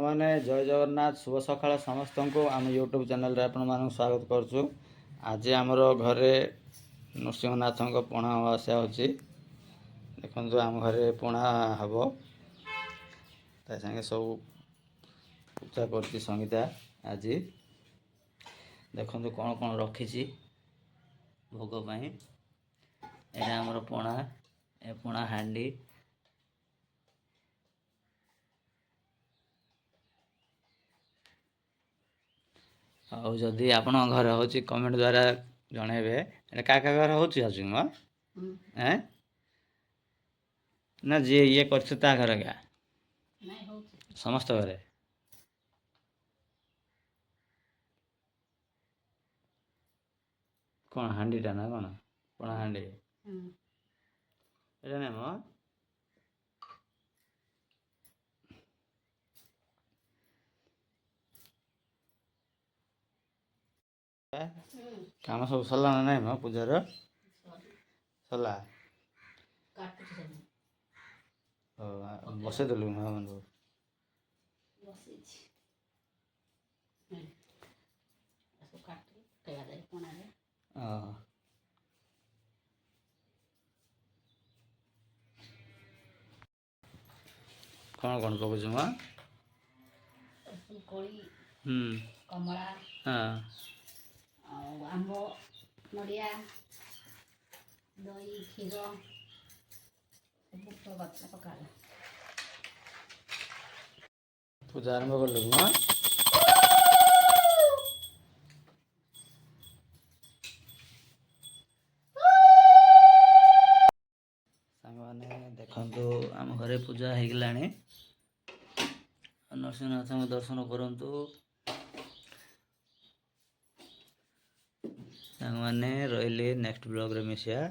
ସାଙ୍ଗମାନେ ଜୟ ଜଗନ୍ନାଥ ଶୁଭ ସକାଳ ସମସ୍ତଙ୍କୁ ଆମ ୟୁଟ୍ୟୁବ୍ ଚ୍ୟାନେଲରେ ଆପଣମାନଙ୍କୁ ସ୍ୱାଗତ କରୁଛୁ। ଆଜି ଆମର ଘରେ ନୃସିଂହନାଥଙ୍କ ପଣା ଅମାବାସ୍ୟା ହେଉଛି। ଦେଖନ୍ତୁ ଆମ ଘରେ ପଣା ହେବ, ତା ସାଙ୍ଗେ ସବୁ ପୂଜା କରୁଛି ସଙ୍ଗୀତା। ଆଜି ଦେଖନ୍ତୁ କ'ଣ କ'ଣ ରଖିଛି ଭୋଗ ପାଇଁ। ଏଇଟା ଆମର ପଣା, ଏ ପଣା ହାଣ୍ଡି। ଆଉ ଯଦି ଆପଣଙ୍କ ଘରେ ହେଉଛି କମେଣ୍ଟ ଦ୍ୱାରା ଜଣେଇବେ। ଏଇଟା କାହା ଘରେ ହେଉଛି ଆସୁଛି ମ ନା ଯିଏ ଇଏ କରିছে ତା ଘରେ ଗା ସମସ୍ତ ଘରେ। କ'ଣ ହାଣ୍ଡିଟା ନା କ'ଣ ପଣା ହାଣ୍ଡି? ଏଇଟା ନାଇଁ ମ କାମ ସବୁ ସରିଲା ନା ନାଇଁ ମ ପୂଜାର ସରିଲା? ହଉ ବସେଇଦେଲୁ ମହାମାନଙ୍କୁ। କ'ଣ କ'ଣ ପକାଉଛୁ ମା? କମଳା, ହଁ, ଆଉ ଆମ୍ବ, ନଡ଼ିଆ, ଦହି, କ୍ଷୀର ସବୁ ଗଛ ପକାହେଲା। ପୂଜା ଆରମ୍ଭ କଲୁ ମା? ସାଙ୍ଗମାନେ ଦେଖନ୍ତୁ ଆମ ଘରେ ପୂଜା ହେଇଗଲାଣି। ନରସିଂହନାଥଙ୍କ ଦର୍ଶନ କରନ୍ତୁ। ସାଙ୍ଗମାନେ ରହିଲେ, ନେକ୍ସଟ ବ୍ଲଗ୍ରେ ମିଶିବା।